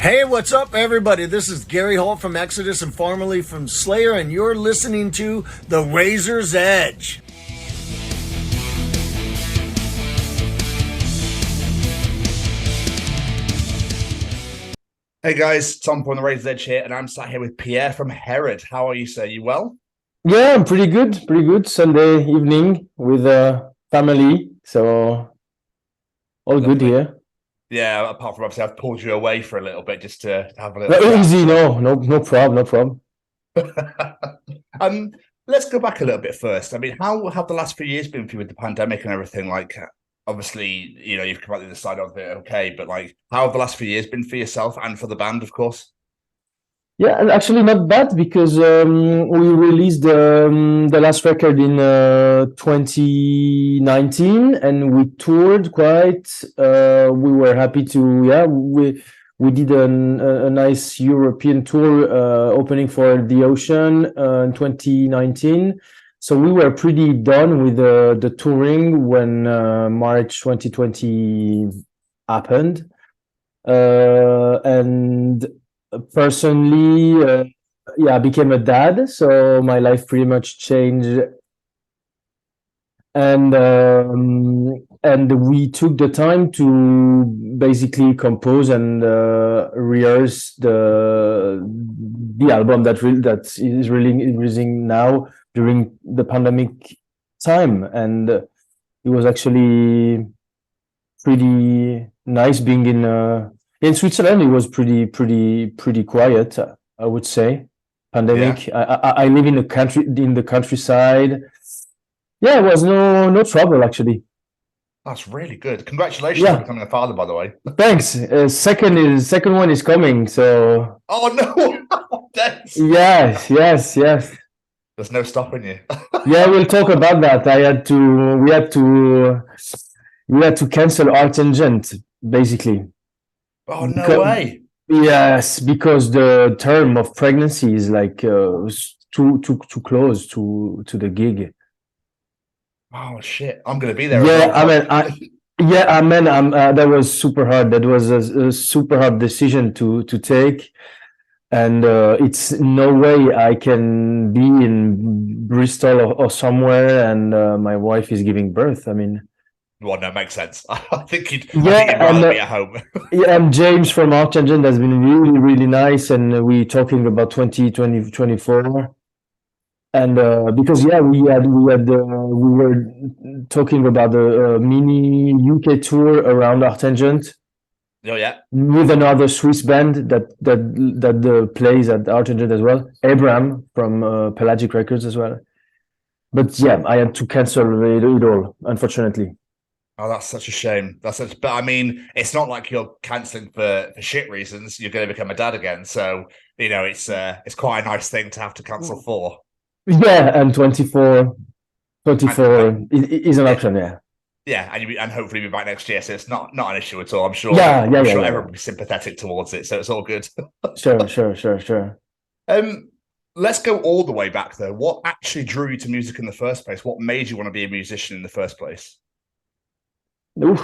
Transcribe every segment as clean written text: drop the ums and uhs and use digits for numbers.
Hey, what's up, everybody? This is Gary Holt from Exodus and formerly from Slayer, and you're listening to The Razor's Edge. Hey guys, Tom from the Razor's Edge here, and I'm sat here with Pierre from Herod. How are you, sir? You well? Yeah, I'm pretty good. Pretty good. Sunday evening with family, so all good Lovely. here. Yeah, apart from obviously I've pulled you away for a little bit just to have a little chat. Easy, no problem, no problem. um, let's go back a little bit first. I mean, how have the last few years been for you with the pandemic and everything? Like, obviously, you know, you've come out the other side of it, okay, but like, how have the last few years been for yourself and for the band, of course? Yeah, and actually not bad because we released the last record in 2019 and we toured quite. We were happy to, yeah, we did a nice European tour opening for The Ocean in 2019. So we were pretty done with the touring when March 2020 happened. And personally, yeah, I became a dad, so my life pretty much changed. And we took the time to basically compose and rehearse the album that is releasing now during the pandemic time, and it was actually pretty nice being in Switzerland. It was pretty quiet, I would say. Pandemic. Yeah. I live in the countryside. Yeah, it was no trouble actually. That's really good. Congratulations on becoming a father, by the way. Thanks. Second one is coming. So. Oh no! Yes. There's no stopping you. Yeah, we'll talk about that. We had to cancel Art and Gent, basically. Oh, no way. Yes, because the term of pregnancy is like too close to the gig. Oh shit! I'm gonna be there. Yeah, that was super hard. That was a super hard decision to take, and it's no way I can be in Bristol or somewhere, and my wife is giving birth. I mean. Well, no, makes sense. I think you'd rather be at home. Yeah, and James from Archangel has been really nice, and we talking about 2024. And because we were talking about a mini UK tour around Artangent. Oh yeah, with another Swiss band that plays at Artangent as well, Abraham from Pelagic Records as well. But yeah, I had to cancel it all, unfortunately. Oh, that's such a shame. But I mean, it's not like you're cancelling for shit reasons. You're going to become a dad again, so you know it's quite a nice thing to have to cancel for. Yeah, and 24 is an option. Yeah. Yeah, and hopefully be back next year, so it's not an issue at all. I'm sure. Yeah, everyone will be sympathetic towards it, so it's all good. Sure. Let's go all the way back though. What actually drew you to music in the first place? What made you want to be a musician in the first place? I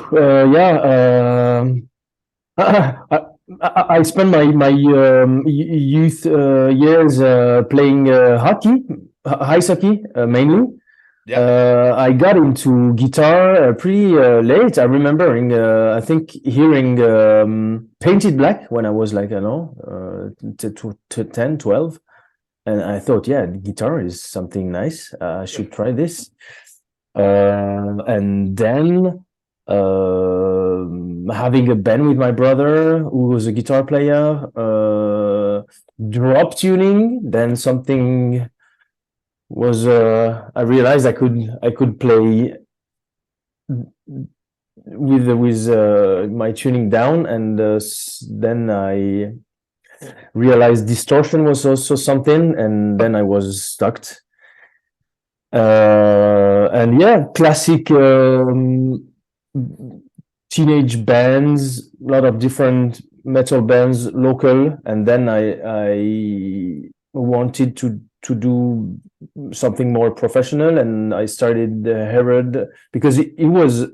spent my youth years playing hockey, ice hockey mainly. Yeah. I got into guitar pretty late. I remember I think hearing Painted Black when I was like, 10, 12. And I thought, yeah, guitar is something nice. I should try this. And then having a band with my brother who was a guitar player, drop tuning, then something was I realized I could play with my tuning down, and then I realized distortion was also something, and then I was stuck. And yeah, classic teenage bands, a lot of different metal bands, local, and then I wanted to do something more professional, and I started Herod because it was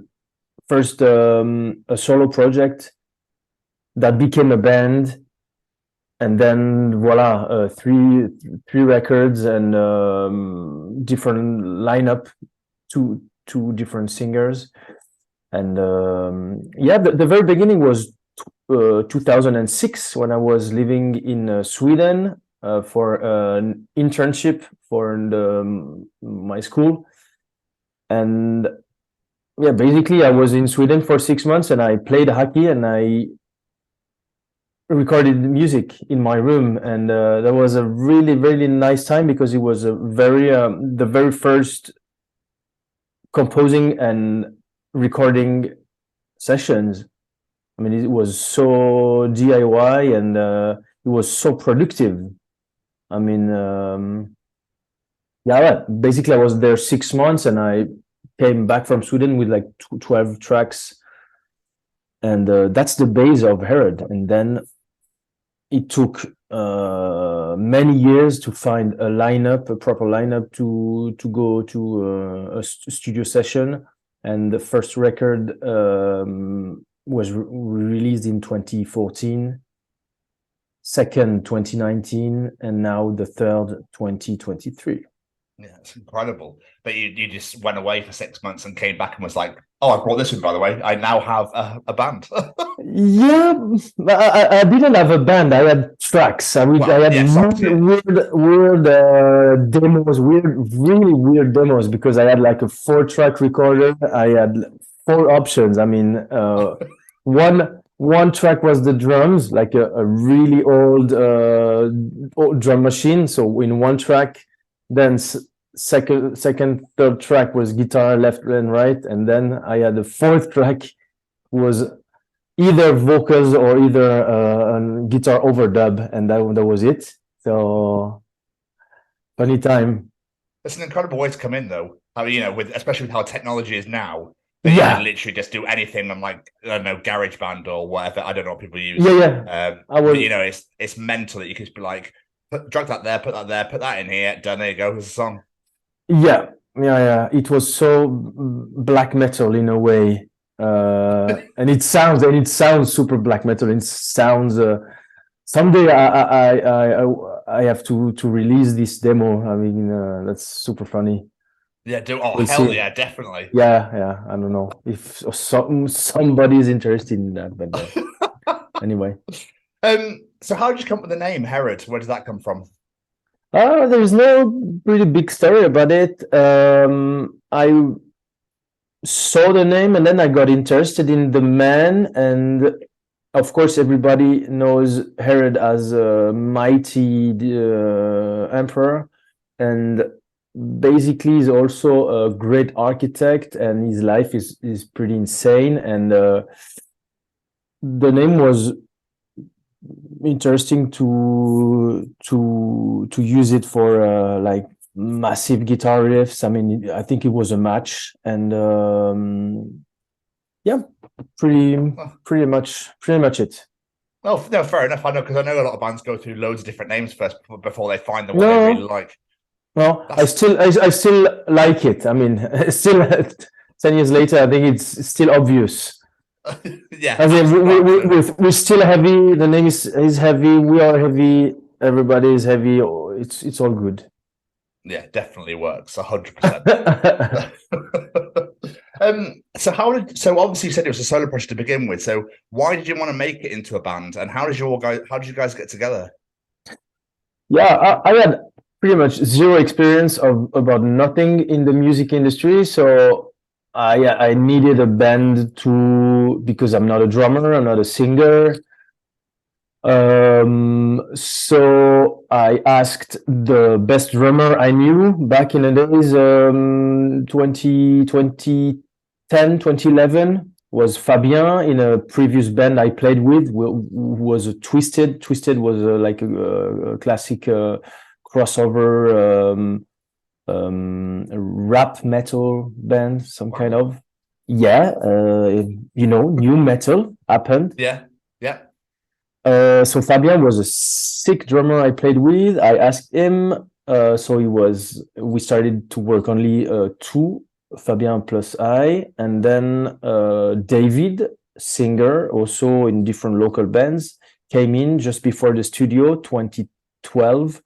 first a solo project that became a band, and then voila, three records and different lineup, two different singers. And yeah, the very beginning was 2006 when I was living in Sweden for an internship for my school. And yeah, basically I was in Sweden for 6 months and I played hockey and I recorded music in my room. And that was a really, really nice time because it was a the very first composing and recording sessions. I mean, it was so DIY and it was so productive. I mean, yeah, basically I was there 6 months and I came back from Sweden with like 12 tracks. And that's the base of Herod. And then it took many years to find a proper lineup to go to a studio session. And the first record was released in 2014, second 2019, and now the third 2023. Yeah, it's incredible. But you just went away for 6 months and came back and was like, oh, I brought this in, by the way. I now have a band. Yeah, I didn't have a band. I had tracks. I had weird demos, really weird demos, because I had like a 4-track recorder. I had 4 options. I mean, one track was the drums, like a really old drum machine. So in one track, then second, third track was guitar left and right, and then I had a 4th track was either vocals or either a guitar overdub, and that was it. So funny time. It's an incredible way to come in, though. I mean, especially with how technology is now. That you can literally just do anything on, like, I don't know, GarageBand or whatever. I don't know what people use. Yeah. But, it's mental that you can just be like, drag that there, put that in here, done. There you go. There's a song. Yeah. It was so black metal in a way, and it sounds super black metal. It sounds. Someday I have to release this demo. I mean, that's super funny. Yeah, hell yeah, definitely. Yeah. I don't know if somebody is interested in that, but anyway. So how did you come up with the name Herod? Where does that come from? There's no really big story about it. I saw the name and then I got interested in the man, and of course everybody knows Herod as a mighty emperor, and basically he's also a great architect, and his life is pretty insane. And the name was interesting to use it for like massive guitar riffs. I mean, I think it was a match, and yeah, pretty much it. Oh no, fair enough. I know, because I know a lot of bands go through loads of different names first before they find the one they really like. No, I still like it. I mean, still 10 years later, I think it's still obvious. Yeah, I mean, we're still heavy. The name is heavy. We are heavy. Everybody is heavy. It's all good. Yeah, definitely works 100%. So obviously you said it was a solo project to begin with. So why did you want to make it into a band, and how did you guys get together? Yeah, I had pretty much zero experience about nothing in the music industry, so I needed a band because I'm not a drummer, I'm not a singer. So I asked the best drummer I knew back in the days, 2010, 2011, was Fabien in a previous band I played with, who was a Twisted. Twisted was like a classic crossover rap metal band, some kind of. New metal happened. Yeah. So Fabien was a sick drummer I played with. I asked him, we started to work only 2, Fabien plus I, and then David, singer, also in different local bands, came in just before the studio, 2012.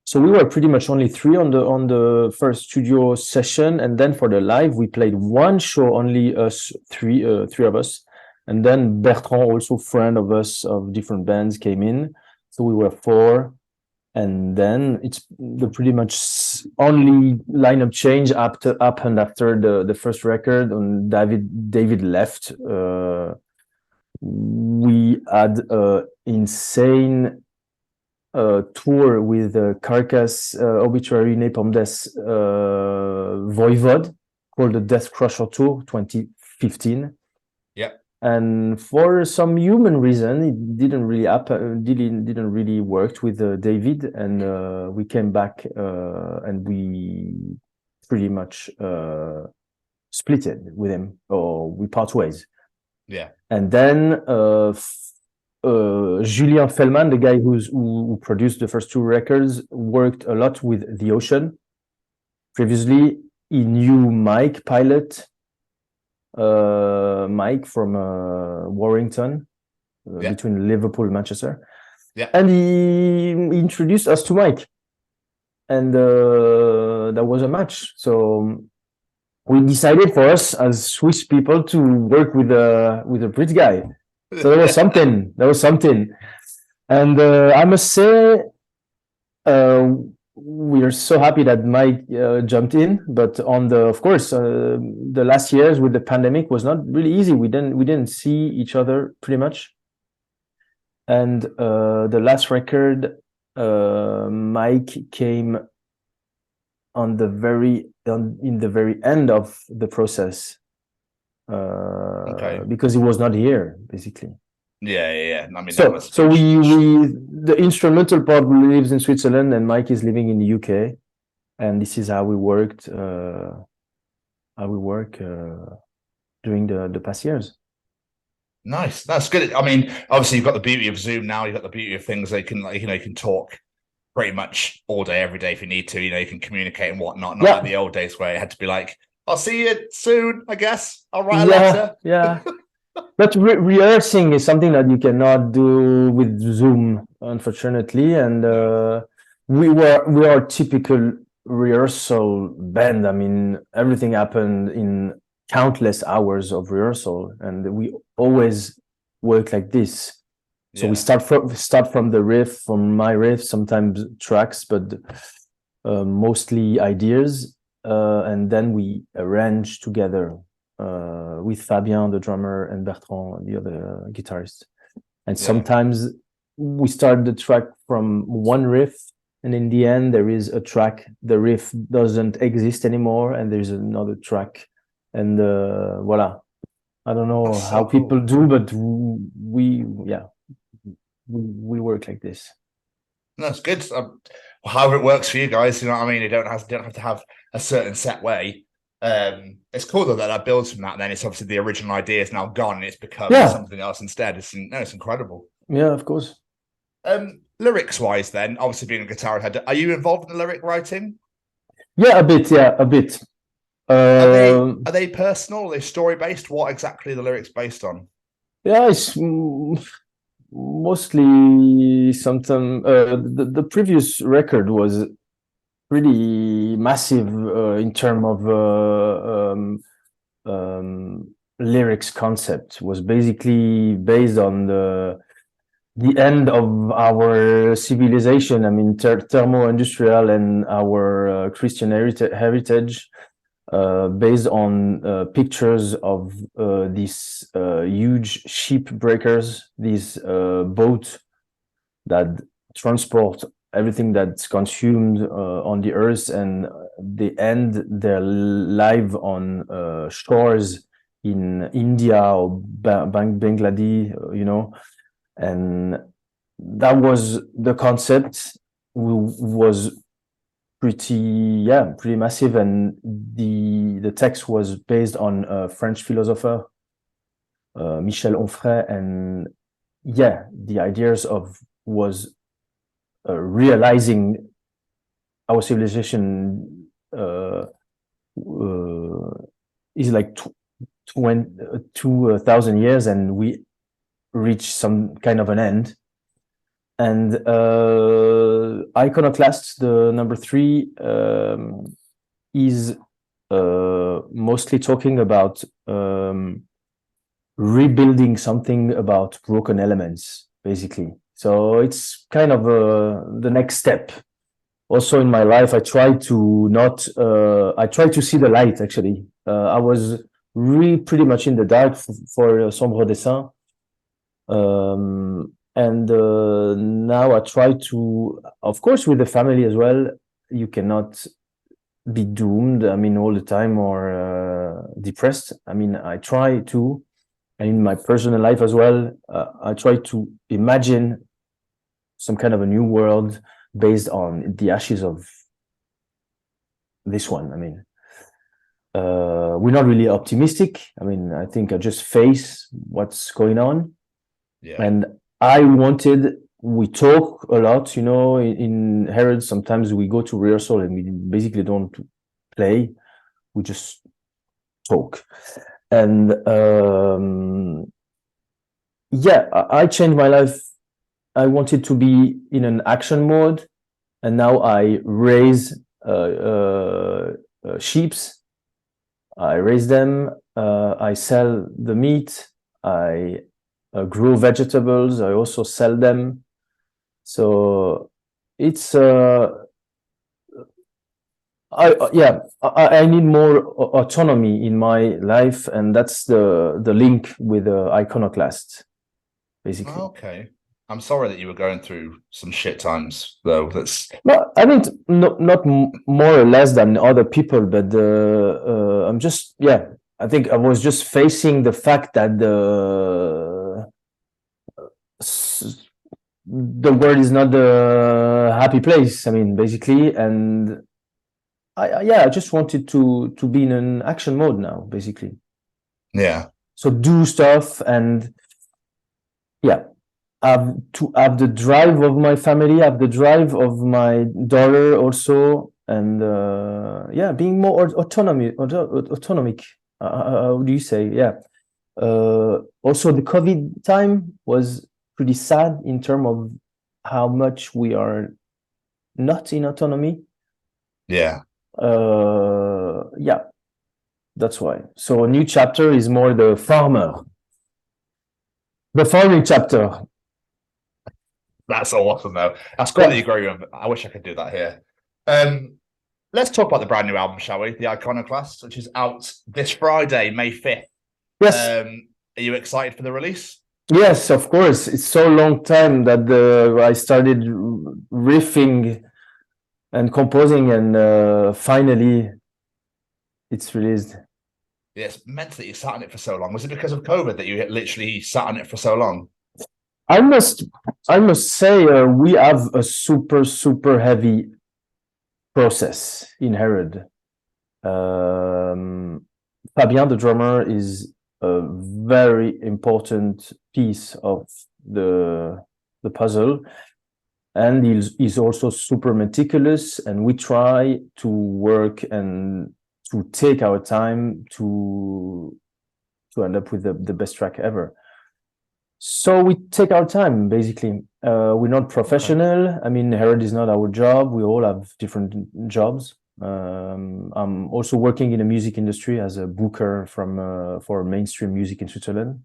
So we were pretty much only three on the first studio session, and then for the live we played one show, only us three of us, and then Bertrand, also friend of us of different bands, came in, so we were four, and then it's the pretty much only lineup change happened after the first record. And David left. We had insane tour with Carcass, Obituary, Napalm Death, Voivod, called the Death Crusher Tour 2015. Yeah. And for some human reason, it didn't really happen, didn't really work with David, and we came back and we pretty much split it with him, or we part ways. Yeah. And then Julien Fellman, the guy who produced the first two records, worked a lot with The Ocean. Previously, he knew Mike Pilot, Mike from Warrington, between Liverpool and Manchester. Yeah. And he introduced us to Mike. And that was a match. So we decided for us as Swiss people to work with a Brit guy. So that was something. And I must say, we are so happy that Mike jumped in. But of course, the last years with the pandemic was not really easy. We didn't see each other pretty much. And the last record, Mike came in the very end of the process. Because he was not here, basically. Yeah. I mean, so the instrumental part lives in Switzerland, and Mike is living in the UK, and this is how we worked. During the past years. Nice, that's good. I mean, obviously you've got the beauty of Zoom now. You've got the beauty of things they can, like, you can talk pretty much all day, every day if you need to. You can communicate and whatnot. Not like the old days where it had to be like, I'll see you soon, I guess. I'll write a letter. Yeah. But rehearsing is something that you cannot do with Zoom, unfortunately. And we are typical rehearsal band. I mean, everything happened in countless hours of rehearsal, and we always work like this. So we start from the riff, from my riff, sometimes tracks, but mostly ideas. And then we arrange together with Fabien, the drummer, and Bertrand, the other guitarist. And sometimes we start the track from one riff, and in the end there is a track, the riff doesn't exist anymore, and there's another track, and voila. I don't know how people do, but we work like this. That's good. However it works for you guys, you know what I mean? You don't have to have a certain set way. It's cool though that builds from that. Then it's obviously the original idea is now gone and it's become something else instead. It's incredible. Yeah, of course. Lyrics wise, then, obviously being a guitarist, are you involved in the lyric writing? Yeah, a bit. Are they personal? Are they story based? What exactly are the lyrics based on? Yeah, it's mostly something. The previous record was pretty massive in terms of lyrics concept. Was basically based on the end of our civilization. I mean, thermo-industrial and our Christian heritage, based on pictures of these huge ship breakers, these boats that transport everything that's consumed on the earth, and they end their life on shores in India or Bangladesh, and that was the concept. Was pretty massive, and the text was based on a French philosopher, Michel Onfray, and the ideas was realizing our civilization is like 2,000 years, and we reach some kind of an end. And Iconoclast, the number 3, is mostly talking about rebuilding something about broken elements, basically. So it's kind of the next step. Also in my life, I try to see the light, actually. I was really pretty much in the dark for Sombre Dessin. And now I try to, of course, with the family as well, you cannot be doomed, I mean, all the time, or depressed. I mean, I try to, and in my personal life as well, I try to imagine some kind of a new world based on the ashes of this one. I mean, we're not really optimistic. I mean, I think I just face what's going on. Yeah. And we talk a lot, you know, in Herod. Sometimes we go to rehearsal and we basically don't play. We just talk. And I changed my life. I wanted to be in an action mode, and now I raise sheeps. I raise them. I sell the meat. I grow vegetables. I also sell them. So it's I need more autonomy in my life, and that's the link with Iconoclast, basically. Okay. I'm sorry that you were going through some shit times, though. No, I mean, not more or less than other people, but I'm just, I think I was just facing the fact that the world is not a happy place. I mean, basically, and I just wanted to be in an action mode now, basically. Yeah. So do stuff and to have the drive of my family, have the drive of my daughter also, and being more autonomic. How do you say? Also, the COVID time was pretty sad in terms of how much we are not in autonomy. Yeah. That's why. So a new chapter is more the farming chapter. That's awesome, though. That's quite the agree. I wish I could do that here. Let's talk about the brand new album, shall we? The Iconoclast, which is out this Friday, May 5th. Yes. Are you excited for the release? Yes, of course. It's so long time that I started riffing and composing, and finally it's released. Yes, meant that you sat on it for so long. Was it because of COVID that you literally sat on it for so long? I must say we have a super heavy process in Herod. Fabien, the drummer, is a very important piece of the puzzle, and he's also super meticulous, and we try to work and to take our time to end up with the best track ever. So we take our time, basically. We're not professional. Okay. I mean, Herod is not our job. We all have different jobs. I'm also working in the music industry as a booker for mainstream music in Switzerland.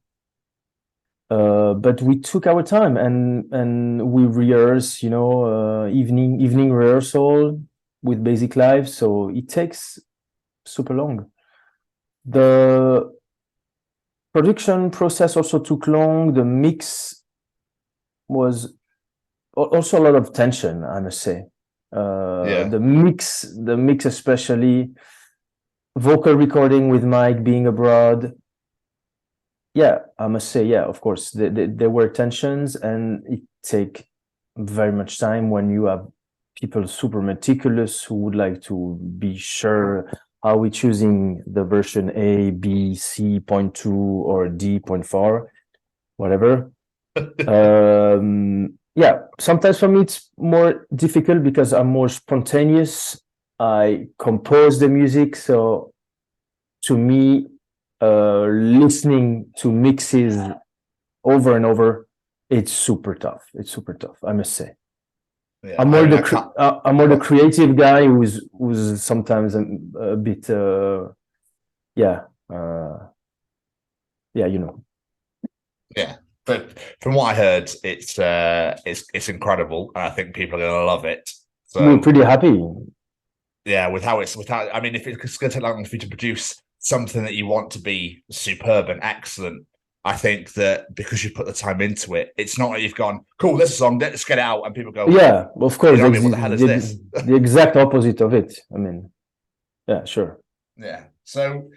But we took our time and we rehearse, evening rehearsal with Basic Live. So it takes super long. The production process also took long. The mix was also a lot of tension, I must say. The mix especially, vocal recording with Mike being abroad. Yeah, I must say, of course, there were tensions, and it take very much time when you have people super meticulous who would like to be sure, are we choosing the version A, B, C.2 or D.4, whatever. Sometimes for me it's more difficult because I'm more spontaneous. I compose the music, so to me, listening to mixes over and over. It's super tough. It's super tough, I must say. Yeah, I'm more I'm more the creative guy who's sometimes a bit yeah you know. Yeah, but from what I heard, it's incredible, and I think people are going to love it. So We're pretty happy. Yeah, without. I mean, if it's going to take long for you to produce something that you want to be superb and excellent, I think that because you put the time into it, it's not like you've gone, cool, this is on, let's get it out, and people go, yeah, of course. You know what I mean? What the hell is this? The exact opposite of it. I mean, yeah, sure. Yeah. So,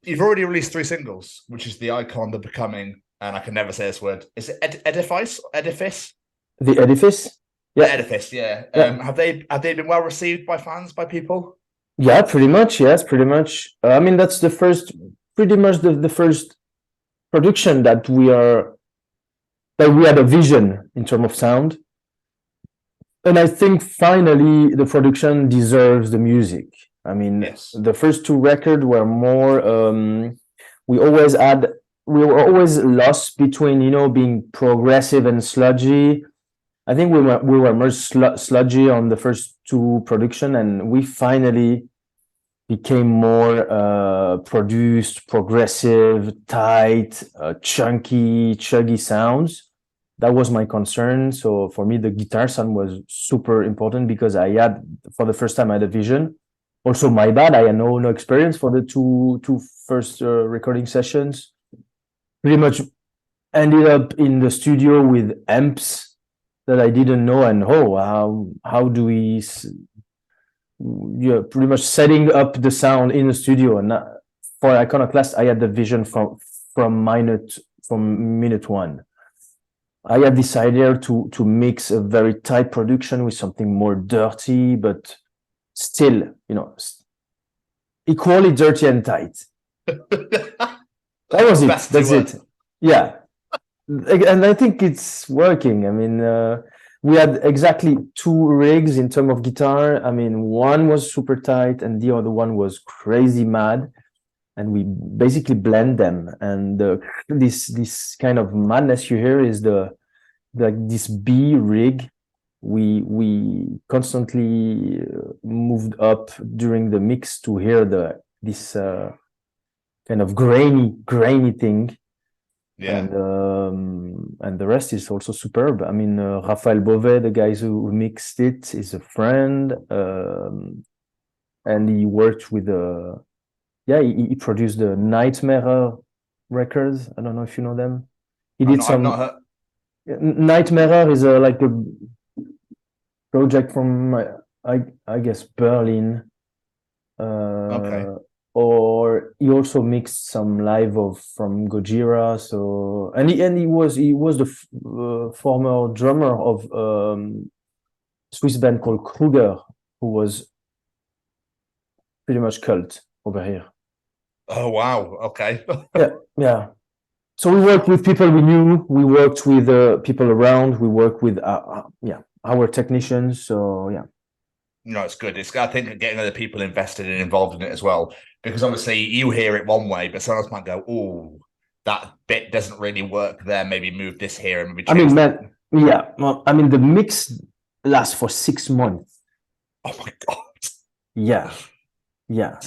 you've already released 3 singles, which is the Icon, the Becoming, and I can never say this word. Is it Edifice? Edifice? The Edifice. Yeah. The Edifice. Yeah. Have they been well received by fans, by people? Yeah, pretty much. Yes, pretty much. I mean, that's the first, pretty much the first production that we had a vision in terms of sound. And I think finally the production deserves the music. I mean, Yes. The first 2 records were more, we were always lost between, being progressive and sludgy. I think we were more sludgy on the first 2 production, and we finally became more produced, progressive, tight, chuggy sounds. That was my concern. So for me, the guitar sound was super important because for the first time, I had a vision. Also, my bad, I had no experience for the two first recording sessions. Pretty much ended up in the studio with amps that I didn't know, and how do we? Pretty much setting up the sound in the studio. And for Iconoclast, I had the vision from minute 1. I had this idea to mix a very tight production with something more dirty, but still, equally dirty and tight. That was it. That's it. Yeah. And I think it's working. I mean, we had exactly 2 rigs in terms of guitar. I mean, one was super tight and the other one was crazy mad. And we basically blend them. And this kind of madness you hear is this B rig. We constantly moved up during the mix to hear this kind of grainy thing. Yeah. And the rest is also superb. I mean, Raphael Beauvais, the guys who mixed it, is a friend, and he worked with he produced the Nightmare Records. I don't know if you know them. He did some. I've not heard. Nightmare is like a project from I guess Berlin. Okay. Or he also mixed some live from Gojira. So and he was the former drummer of Swiss band called Kruger, who was pretty much cult over here. Oh wow! Okay. yeah. So we worked with people we knew. We worked with people around. We worked with our technicians. So yeah. No, it's good. I think getting other people invested and involved in it as well, because obviously you hear it one way, but someone else might go, "Oh, that bit doesn't really work there. Maybe move this here and maybe." Well, the mix lasts for 6 months. Oh my god! Yeah,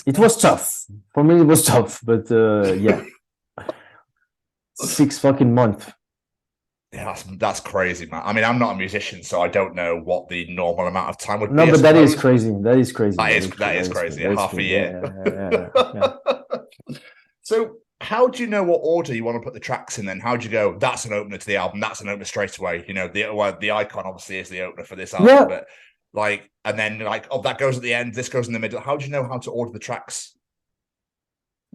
it was tough for me. It was tough, but 6 fucking months. Yeah, that's crazy, man. I mean, I'm not a musician, so I don't know what the normal amount of time would be. No, but that is crazy. That is crazy. That is crazy. Half a year. Yeah. So, how do you know what order you want to put the tracks in? Then, how do you go? That's an opener to the album. That's an opener straight away. The Icon obviously is the opener for this album, but and then that goes at the end. This goes in the middle. How do you know how to order the tracks?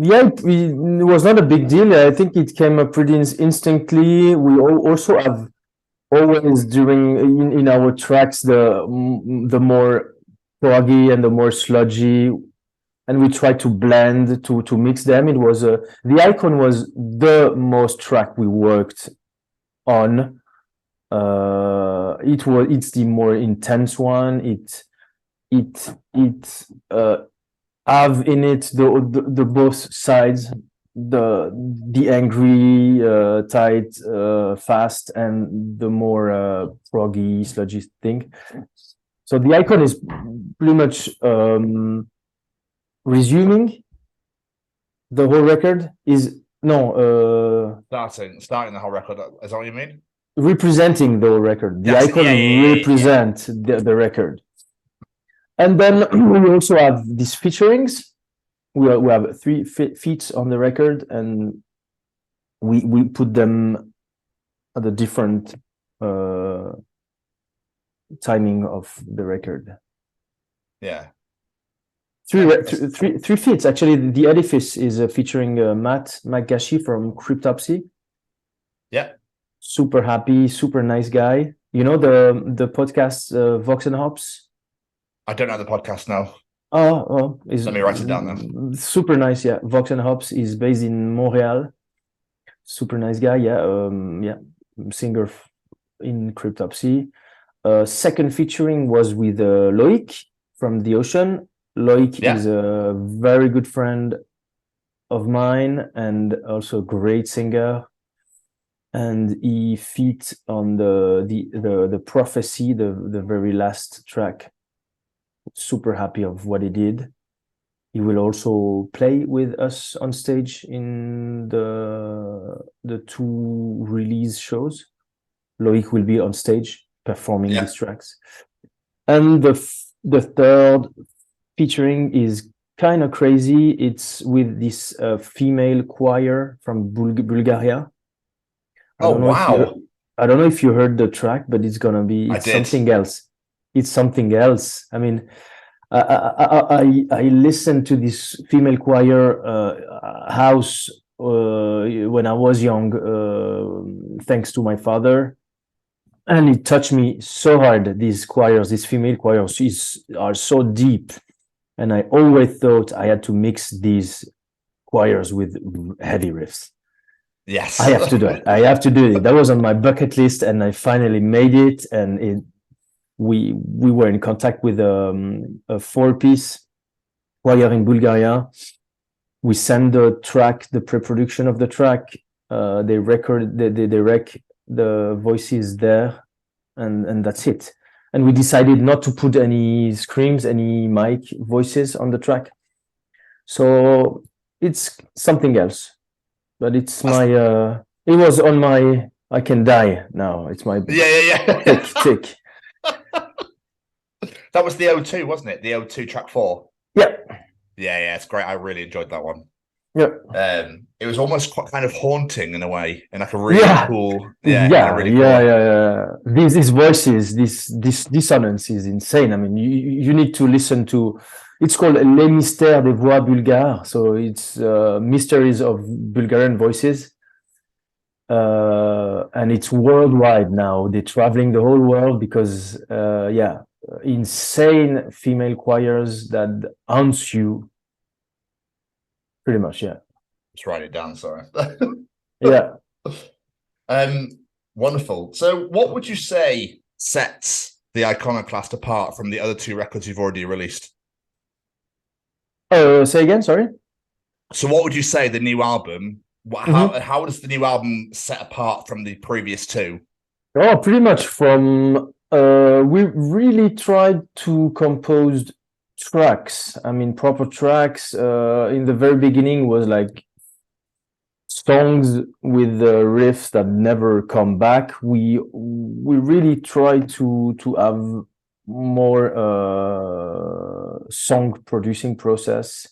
Yeah, it was not a big deal. I think it came up pretty instantly. We also have always in our tracks the more proggy and the more sludgy, and we try to blend to mix them. It was the Icon was the most track we worked on. It's the more intense one. It have in it the both sides, the angry, tight, fast, and the more proggy, sludgy thing. So the icon is pretty much resuming the whole record. Is no starting the whole record. Is that what you mean? representing the whole record. The Yes, icon represent the record. And then we also have these featurings. We have 3 feats on the record, and we put them at the different timing of the record. Yeah. Three feats. Actually, the edifice is featuring Matt McGashey from Cryptopsy. Yeah. Super happy, super nice guy. You know the podcast Vox and Hops? I don't know the podcast now. Oh, Let me write it down then. Super nice, yeah. Vox and Hops is based in Montreal. Super nice guy, yeah. Singer in Cryptopsy. Second featuring was with Loic from The Ocean. Loic is a very good friend of mine and also a great singer. And he feat on the Prophecy, the very last track. Super happy of what he did. He will also play with us on stage in the 2 release shows. Loic will be on stage performing these tracks. And the third featuring is kind of crazy. It's with this female choir from Bulgaria. Oh, wow. I don't know if you heard the track, but it's gonna be something else. It's something else. I mean, I listened to this female choir house when I was young, thanks to my father, and it touched me so hard. These choirs, these female choirs, are so deep, and I always thought I had to mix these choirs with heavy riffs. Yes, I have to do it. I have to do it. That was on my bucket list, and I finally made it. And we were in contact with a 4-piece choir in Bulgaria. We send the track, the pre-production of the track. They record, they rec the voices there, and that's it. And we decided not to put any screams, any mic voices on the track. So it's something else. But it's my it was on my I Can Die Now. It's my tick. That was the O2, wasn't it? The O2 track 4. Yeah. Yeah, it's great. I really enjoyed that one. Yeah. It was almost quite kind of haunting in a way, in like a really cool. These voices, this dissonance is insane. I mean, you need to listen to. It's called Les Mystères des Voix Bulgares. So it's mysteries of Bulgarian voices. And it's worldwide now. They're traveling the whole world because, insane female choirs that haunts you. Pretty much, yeah. Let's write it down, sorry. Yeah. Wonderful. So what would you say sets the Iconoclast apart from the other 2 records you've already released? Say again, sorry. So what would you say the new album, how does the new album set apart from the previous 2? Oh, pretty much from we really tried to compose tracks. I mean, proper tracks. In the very beginning was like songs with riffs that never come back. We really tried to have more song producing process,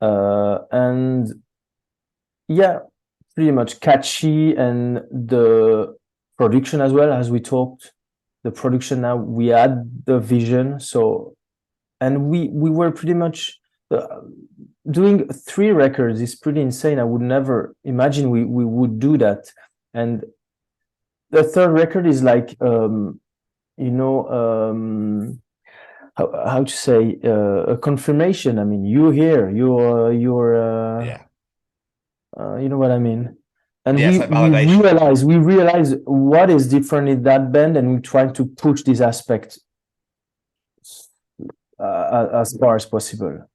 and pretty much catchy, and the production as well. As we talked, the production, now we had the vision, so, and we were pretty much doing 3 records is pretty insane. I would never imagine we would do that. And the 3rd record is like how to say, a confirmation. I mean, you're here, you're you know what I mean. And we realize what is different in that band, and we try to push this aspect as far as possible.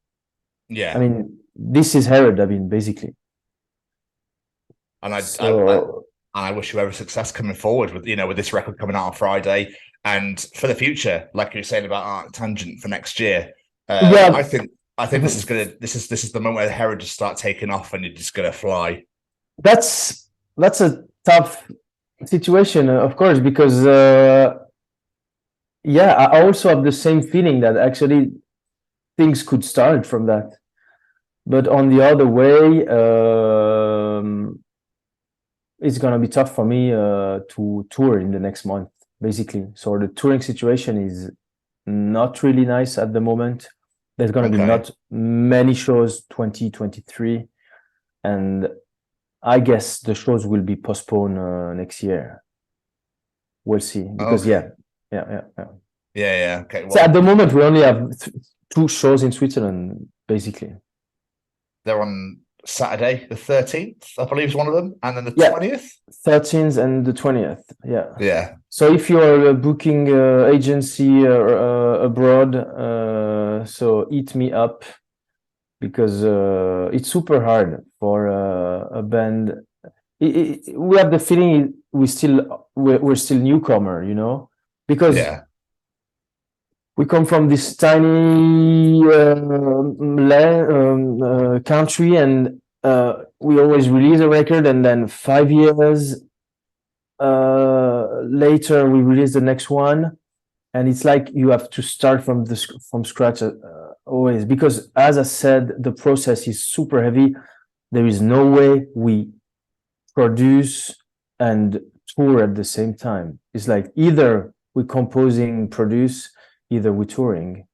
Yeah, I mean, this is Herod, I mean, basically. And So, I wish you every success coming forward with, you know, with this record coming out on Friday and for the future, like you were saying about Art Tangent for next year. yeah. I think this is the moment where Herod just start taking off and you're just gonna fly. That's a tough situation, of course, because yeah, I also have the same feeling that actually things could start from that. But on the other way, it's gonna be tough for me to tour in the next month, basically. So the touring situation is not really nice at the moment. There's gonna be not many shows 2023, and I guess the shows will be postponed next year. We'll see, because yeah. Okay. Well, so at the moment, we only have 2 shows in Switzerland, basically. They're on Saturday, the 13th, I believe is one of them, and then the 20th? 13th and the 20th, yeah. Yeah. So if you're a booking agency abroad, so hit me up, because it's super hard for a band. We have the feeling we're still newcomer, you know, because we come from this tiny country, and we always release a record, and then 5 years later we release the next one, and it's like you have to start from scratch always, because as I said, the process is super heavy. There is no way we produce and tour at the same time. It's like either we're composing, produce, either we're touring,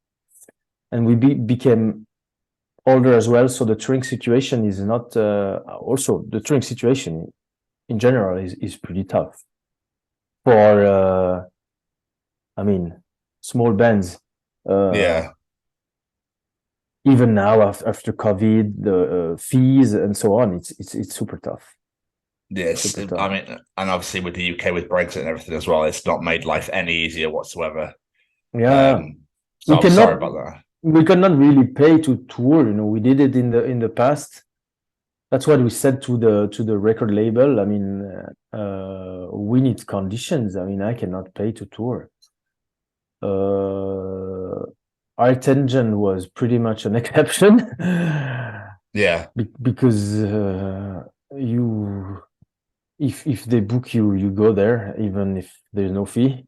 and we became older as well. So the touring situation is not. Also, the touring situation in general is pretty tough for. I mean, small bands. Even now, after COVID, the fees and so on, it's super tough. Yes, I mean, and obviously with the UK, with Brexit and everything as well, it's not made life any easier whatsoever. Yeah, so I'm sorry about that. We cannot really pay to tour. You know, we did it in the past. That's what we said to the record label. I mean, we need conditions. I mean, I cannot pay to tour. Our Tangent was pretty much an exception. Yeah, because if they book you, you go there, even if there's no fee.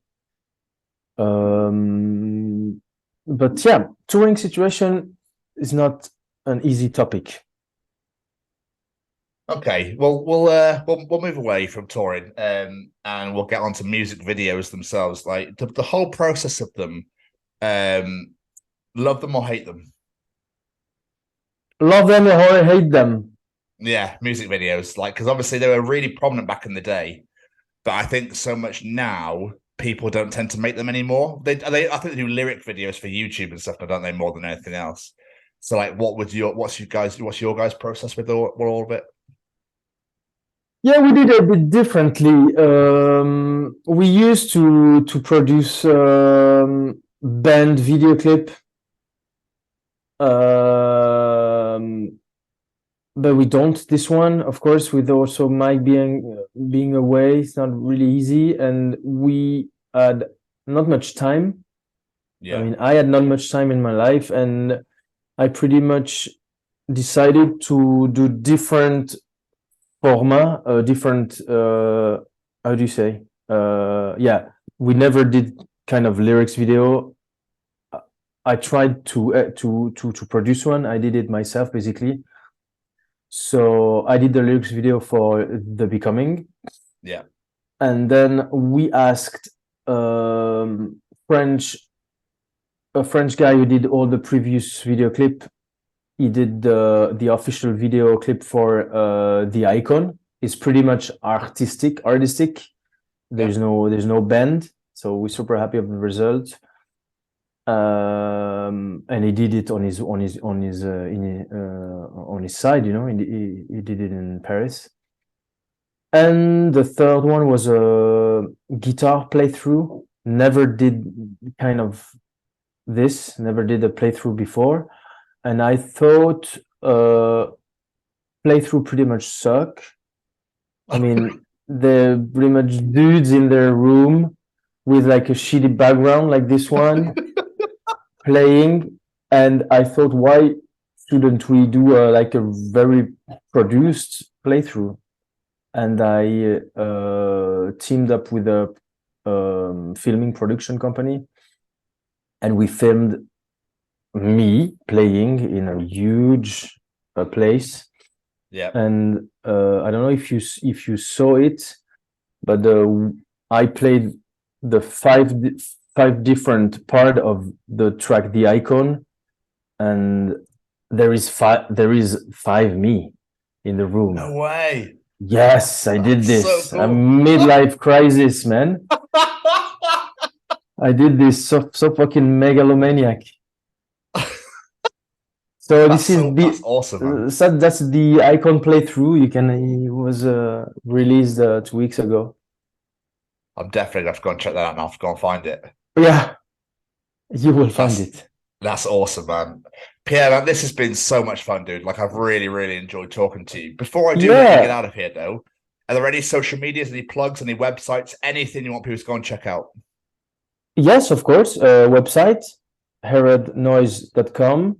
But yeah, touring situation is not an easy topic. Okay, well, we'll move away from touring, and we'll get on to music videos themselves. Like the whole process of them, love them or hate them? Love them or hate them? Yeah, music videos, like, because obviously they were really prominent back in the day, but I think so much now people don't tend to make them anymore. I think they do lyric videos for YouTube and stuff, but don't they, more than anything else? So, like, what's your guys' process with all of it? Yeah, we did a bit differently. We used to produce band video clip, but we don't this one, of course, with also Mike being away. It's not really easy, and we had not much time. Yeah. I mean, I had not much time in my life, and I pretty much decided to do different format, different how do you say? Yeah, we never did kind of lyrics video. I tried to produce one. I did it myself, basically. So I did the lyrics video for The Becoming. Yeah. And then we asked a French guy who did all the previous video clip. He did the official video clip for the Icon. It's pretty much artistic. There's no band, so we're super happy of the result. And he did it on his side, you know. He did it in Paris. And the third one was a guitar playthrough. Never did kind of this. Never did a playthrough before. And I thought playthrough pretty much suck. I mean, they're pretty much dudes in their room with like a shitty background like this one playing. And I thought, why shouldn't we do like a very produced playthrough? And I teamed up with a filming production company, and we filmed me playing in a huge place. Yeah. And I don't know if you saw it, but I played the five different part of the track, the Icon, and there is five me in the room. No way. Yes, I did this. So cool. A midlife crisis, man. I did this so fucking megalomaniac. So that's that's awesome, man. So that's the Icon playthrough. It was released 2 weeks ago. I'm definitely going to go and check that out now. I'll go and find it. Yeah, you will find it. That's awesome, man. Pierre, man, this has been so much fun, dude. Like, I've really, really enjoyed talking to you. Before I do let you get out of here, though, are there any social medias, any plugs, any websites, anything you want people to go and check out? Yes, of course. Website, herodnoise.com.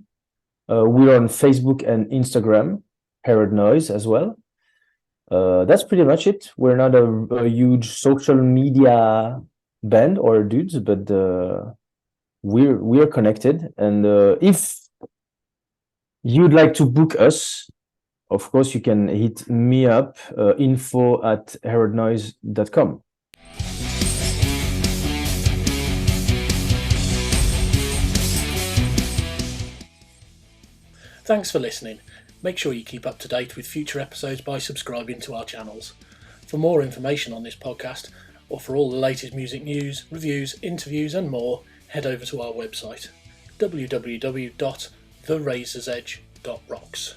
We're on Facebook and Instagram, Herod Noise as well. That's pretty much it. We're not a huge social media band or dudes, but we're connected. And if you'd like to book us, of course, you can hit me up, info@herodnoise.com. Thanks for listening. Make sure you keep up to date with future episodes by subscribing to our channels. For more information on this podcast, or for all the latest music news, reviews, interviews and more, head over to our website, www.therazorsedge.rocks.